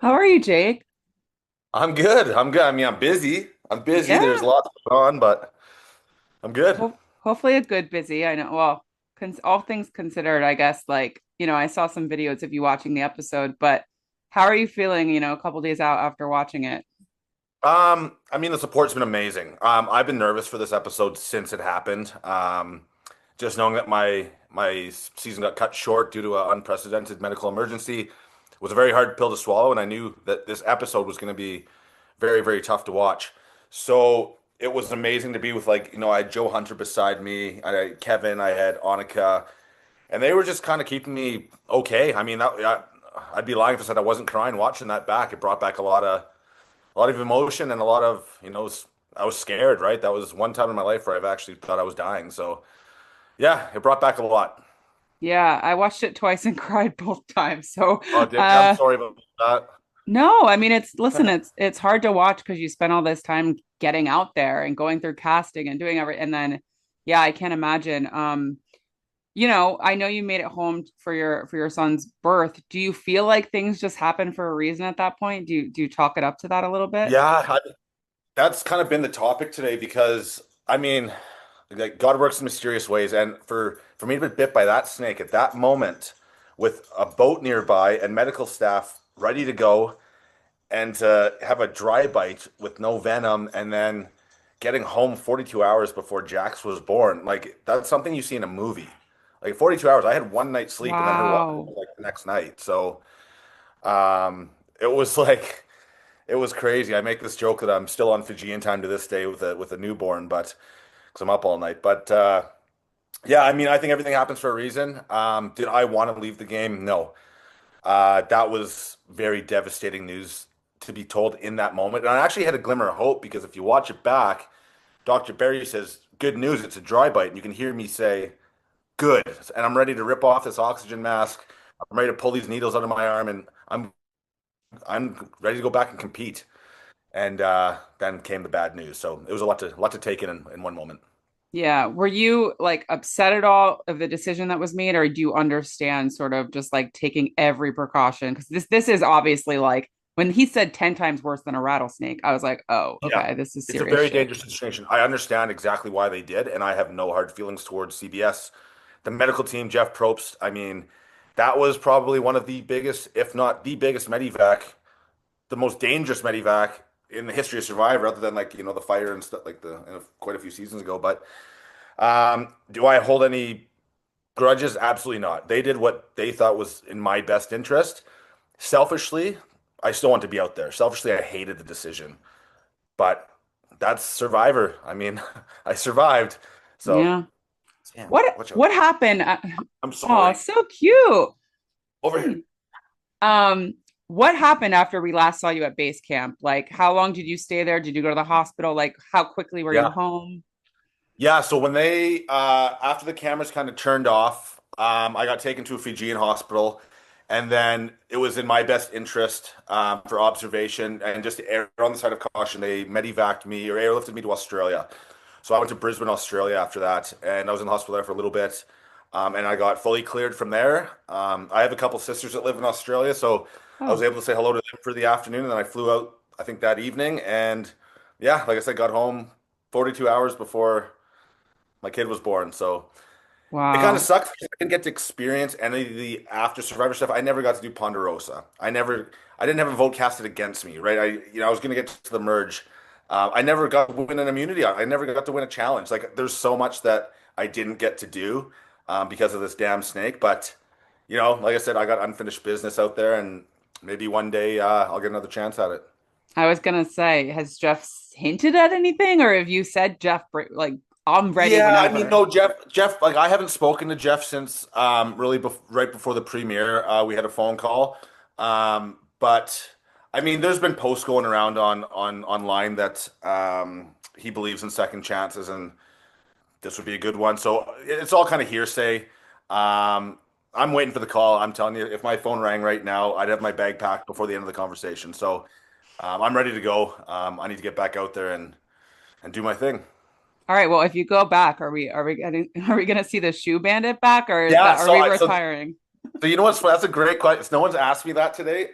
How are you, Jake? I'm good. I'm good. I mean, I'm busy. I'm busy. There's Yeah. lots going on, but I'm good. Hopefully a good busy. I know. Well, all things considered, I guess, I saw some videos of you watching the episode, but how are you feeling, a couple days out after watching it? I mean, the support's been amazing. I've been nervous for this episode since it happened. Just knowing that my season got cut short due to an unprecedented medical emergency was a very hard pill to swallow, and I knew that this episode was going to be very, very tough to watch. So it was amazing to be with I had Joe Hunter beside me, I had Kevin, I had Annika, and they were just kind of keeping me okay. I mean, I'd be lying if I said I wasn't crying watching that back. It brought back a lot of emotion and a lot of, I was scared, right? That was one time in my life where I've actually thought I was dying. So yeah, it brought back a lot. Yeah, I watched it twice and cried both times. So, Oh, I'm sorry about that. no, I mean, it's hard to watch because you spend all this time getting out there and going through casting and doing everything, and then, yeah, I can't imagine. I know you made it home for your son's birth. Do you feel like things just happen for a reason at that point? Do you chalk it up to that a little bit? Yeah, that's kind of been the topic today because I mean, like God works in mysterious ways, and for me to be bit by that snake at that moment with a boat nearby and medical staff ready to go, and to have a dry bite with no venom and then getting home 42 hours before Jax was born, like that's something you see in a movie. Like 42 hours. I had one night's sleep and then her Wow. like the next night. So it was like it was crazy. I make this joke that I'm still on Fijian time to this day with a newborn, but because I'm up all night. But yeah, I mean, I think everything happens for a reason. Did I want to leave the game? No. That was very devastating news to be told in that moment. And I actually had a glimmer of hope because if you watch it back, Dr. Barry says, "Good news, it's a dry bite." And you can hear me say, "Good." And I'm ready to rip off this oxygen mask. I'm ready to pull these needles out of my arm and I'm ready to go back and compete. And then came the bad news. So it was a lot to take in one moment. Yeah. Were you like upset at all of the decision that was made, or do you understand sort of just like taking every precaution? Because this is obviously like when he said 10 times worse than a rattlesnake, I was like, oh, Yeah. okay, this is It's a serious very shit. dangerous situation. I understand exactly why they did, and I have no hard feelings towards CBS. The medical team, Jeff Probst, I mean, that was probably one of the biggest, if not the biggest medevac, the most dangerous medevac in the history of Survivor, other than the fire and stuff quite a few seasons ago. But do I hold any grudges? Absolutely not. They did what they thought was in my best interest. Selfishly, I still want to be out there. Selfishly, I hated the decision. But that's Survivor. I mean, I survived. So, Yeah. damn, What watch out. what happened? I'm Oh, sorry. so cute. Over here. Hey. Um, what happened after we last saw you at base camp? Like, how long did you stay there? Did you go to the hospital? Like, how quickly were you Yeah. home? Yeah. So when they, after the cameras kind of turned off, I got taken to a Fijian hospital. And then it was in my best interest for observation and just to err on the side of caution. They medevaced me or airlifted me to Australia. So I went to Brisbane, Australia after that, and I was in the hospital there for a little bit. And I got fully cleared from there. I have a couple sisters that live in Australia, so I was Oh, able to say hello to them for the afternoon, and then I flew out, I think, that evening. And yeah, like I said, got home 42 hours before my kid was born. So it kind of wow. sucked because I didn't get to experience any of the after Survivor stuff. I never got to do Ponderosa. I didn't have a vote casted against me, right? I was going to get to the merge. I never got to win an immunity. I never got to win a challenge. Like, there's so much that I didn't get to do because of this damn snake. But, like I said, I got unfinished business out there, and maybe one day I'll get another chance at it. I was gonna say, has Jeff hinted at anything, or have you said, Jeff, like, I'm ready Yeah, I mean, whenever? no, Jeff, like I haven't spoken to Jeff since really right before the premiere. We had a phone call, but I mean, there's been posts going around on online that he believes in second chances, and this would be a good one. So it's all kind of hearsay. I'm waiting for the call. I'm telling you, if my phone rang right now, I'd have my bag packed before the end of the conversation. So I'm ready to go. I need to get back out there and do my thing. All right, well, if you go back, are we gonna see the shoe bandit back, or Yeah, are we retiring? so you know what's that's a great question. No one's asked me that today.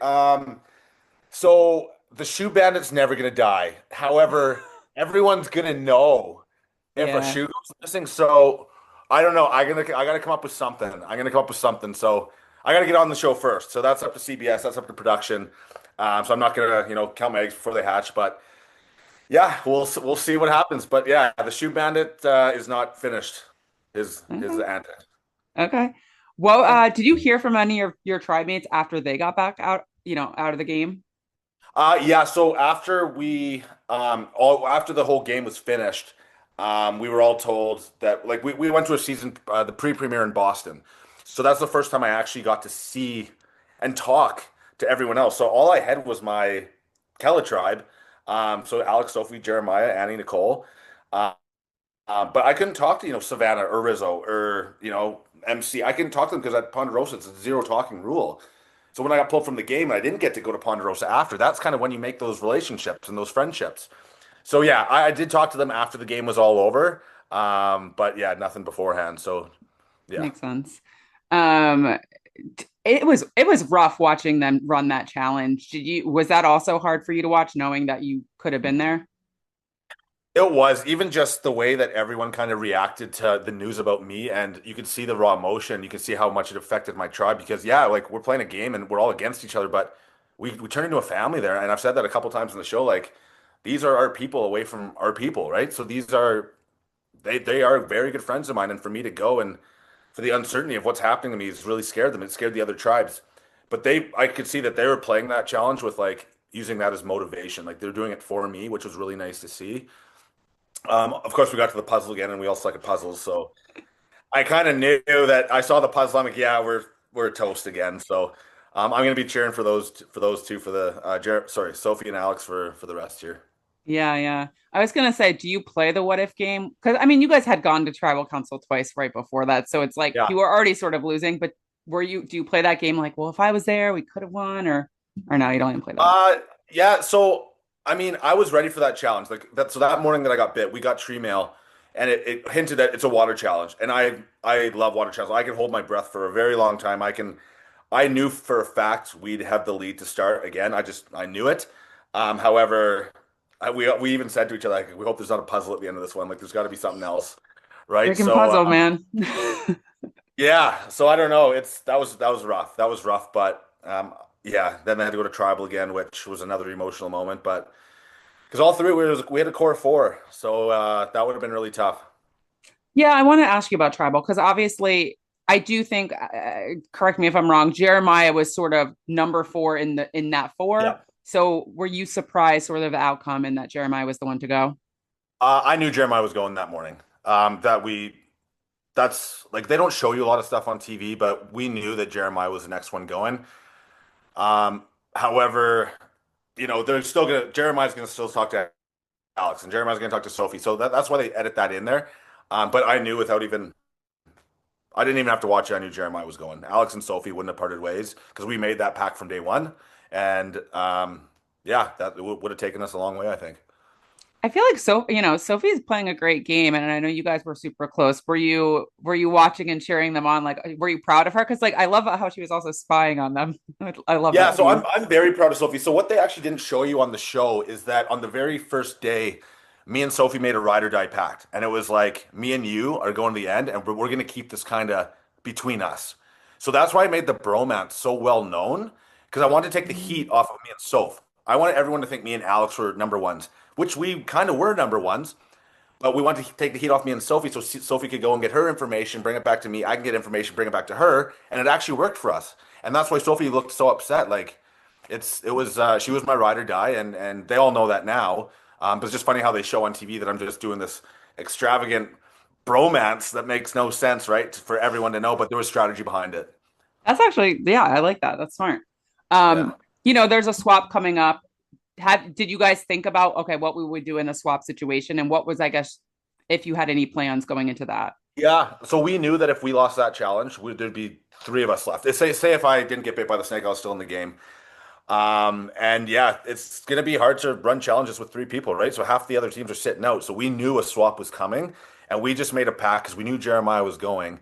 So the shoe bandit's never gonna die. However, everyone's gonna know if a Yeah. shoe goes missing. So I don't know. I gotta come up with something. I'm gonna come up with something. So I gotta get on the show first. So that's up to CBS. That's up to production. So I'm not gonna count my eggs before they hatch. But yeah, we'll see what happens. But yeah, the shoe bandit is not finished. His Okay. antics. Okay. Well, did you hear from any of your tribe mates after they got back out, out of the game? Yeah, so after the whole game was finished, we were all told that like we went to a season the pre-premiere in Boston. So that's the first time I actually got to see and talk to everyone else. So all I had was my Kella tribe. So Alex, Sophie, Jeremiah, Annie, Nicole. Uh, but I couldn't talk to, Savannah or Rizzo or, MC. I couldn't talk to them because at Ponderosa it's a zero talking rule. So when I got pulled from the game and I didn't get to go to Ponderosa after, that's kind of when you make those relationships and those friendships. So yeah, I did talk to them after the game was all over. But yeah, nothing beforehand. So yeah. Makes sense. Um, it was rough watching them run that challenge. Was that also hard for you to watch, knowing that you could have been there? It was even just the way that everyone kind of reacted to the news about me, and you could see the raw emotion. You could see how much it affected my tribe because, yeah, like we're playing a game and we're all against each other, but we turn into a family there. And I've said that a couple times in the show, like these are our people away from our people, right? So they are very good friends of mine, and for me to go and for the uncertainty of what's happening to me has really scared them. It scared the other tribes, but I could see that they were playing that challenge with like using that as motivation, like they're doing it for me, which was really nice to see. Of course, we got to the puzzle again, and we all suck at puzzles. So I kind of knew that I saw the puzzle. I'm like, yeah, we're toast again. So I'm gonna be cheering for those two for the sorry, Sophie and Alex for the rest here. Yeah, yeah. I was gonna say, do you play the what if game? Because I mean, you guys had gone to tribal council twice right before that, so it's like Yeah. you were already sort of losing. But do you play that game like, well, if I was there, we could have won, or no, you don't even play that? Uh, yeah. So I mean, I was ready for that challenge. Like that. So that morning that I got bit, we got tree mail, and it hinted that it's a water challenge, and I love water challenges. I can hold my breath for a very long time. I knew for a fact we'd have the lead to start again. I knew it. However, we even said to each other, like, we hope there's not a puzzle at the end of this one. Like, there's got to be something else, right? Freaking So, puzzle, man. yeah. So I don't know. That was rough. That was rough. But yeah. Then I had to go to tribal again, which was another emotional moment. But because all three we had a core four, so that would have been really tough. Yeah, I want to ask you about tribal because obviously I do think, correct me if I'm wrong, Jeremiah was sort of number four in that four. Yeah. So were you surprised sort of the outcome and that Jeremiah was the one to go? I knew Jeremiah was going that morning. That's like they don't show you a lot of stuff on TV, but we knew that Jeremiah was the next one going. However, they're still gonna Jeremiah's gonna still talk to Alex, and Jeremiah's gonna talk to Sophie. So that's why they edit that in there. But I knew I didn't even have to watch it. I knew Jeremiah was going. Alex and Sophie wouldn't have parted ways because we made that pact from day one. And yeah, that would have taken us a long way, I think. I feel like Sophie's playing a great game, and I know you guys were super close. Were you watching and cheering them on? Like, were you proud of her? Because like I love how she was also spying on them. I love Yeah, that so I'm piece. I'm very proud of Sophie. So what they actually didn't show you on the show is that on the very first day, me and Sophie made a ride or die pact, and it was like me and you are going to the end, and we're going to keep this kind of between us. So that's why I made the bromance so well known because I wanted to take the heat off of me and Soph. I wanted everyone to think me and Alex were number ones, which we kind of were number ones. But we wanted to take the heat off me and Sophie so Sophie could go and get her information, bring it back to me. I can get information, bring it back to her, and it actually worked for us. And that's why Sophie looked so upset. Like she was my ride or die, and they all know that now. But it's just funny how they show on TV that I'm just doing this extravagant bromance that makes no sense, right? For everyone to know, but there was strategy behind it. That's actually, yeah, I like that. That's smart. Yeah. There's a swap coming up. Did you guys think about okay, what we would do in a swap situation, and what was, I guess, if you had any plans going into that? Yeah. So we knew that if we lost that challenge, there'd be three of us left. Say if I didn't get bit by the snake, I was still in the game. And yeah, it's going to be hard to run challenges with three people, right? So half the other teams are sitting out. So we knew a swap was coming, and we just made a pact because we knew Jeremiah was going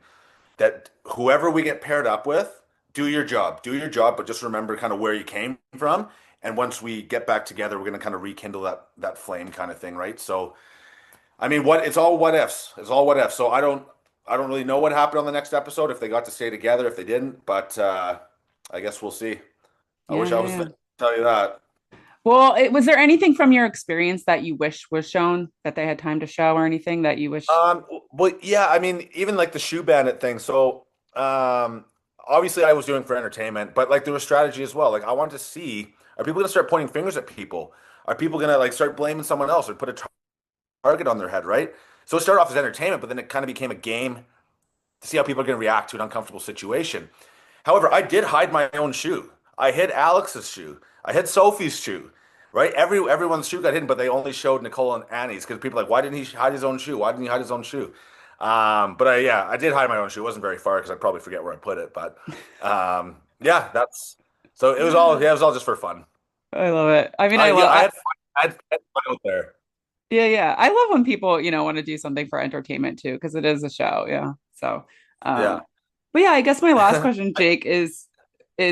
that whoever we get paired up with, do your job, but just remember kind of where you came from. and once we get back together, we're going to kind of rekindle that flame kind of thing, right? So, I mean, what it's all what ifs. It's all what ifs. So I don't really know what happened on the next episode if they got to stay together, if they didn't, but I guess we'll see. I Yeah, wish I yeah, was there yeah. to tell you that. Well, was there anything from your experience that you wish was shown that they had time to show or anything that you wish? Well, yeah, I mean, even like the shoe bandit thing. So, obviously I was doing for entertainment, but like there was strategy as well. Like I wanted to see, are people gonna start pointing fingers at people? Are people gonna like start blaming someone else or put a target on their head, right? So it started off as entertainment, but then it kind of became a game to see how people are going to react to an uncomfortable situation. However, I did hide my own shoe. I hid Alex's shoe. I hid Sophie's shoe. Right? Everyone's shoe got hidden, but they only showed Nicole and Annie's because people are like, why didn't he hide his own shoe? Why didn't he hide his own shoe? But yeah, I did hide my own shoe. It wasn't very far because I'd probably forget where I put it. But yeah, that's so it was all just for fun. I love it. I mean, Yeah, I had fun out there. yeah, yeah. I love when people, want to do something for entertainment too, because it is a show. Yeah. So, Yeah. but yeah, I guess my last question, Jake, is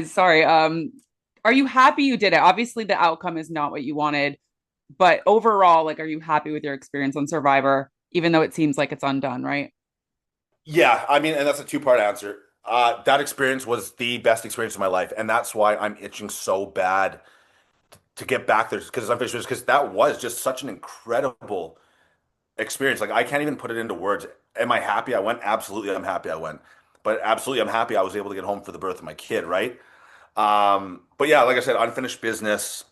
sorry. Are you happy you did it? Obviously, the outcome is not what you wanted, but overall, like, are you happy with your experience on Survivor, even though it seems like it's undone, right? Yeah, I mean, and that's a two-part answer. That experience was the best experience of my life, and that's why I'm itching so bad to get back there because I'm finished because that was just such an incredible experience. Like I can't even put it into words. Am I happy I went? Absolutely, I'm happy I went. But absolutely, I'm happy I was able to get home for the birth of my kid, right? But yeah, like I said, unfinished business,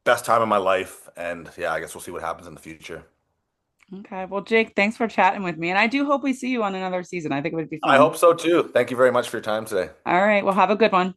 best time of my life, and yeah, I guess we'll see what happens in the future. Okay. Well, Jake, thanks for chatting with me, and I do hope we see you on another season. I think it would be I fun. hope so too. Thank you very much for your time today. All right. Well, have a good one.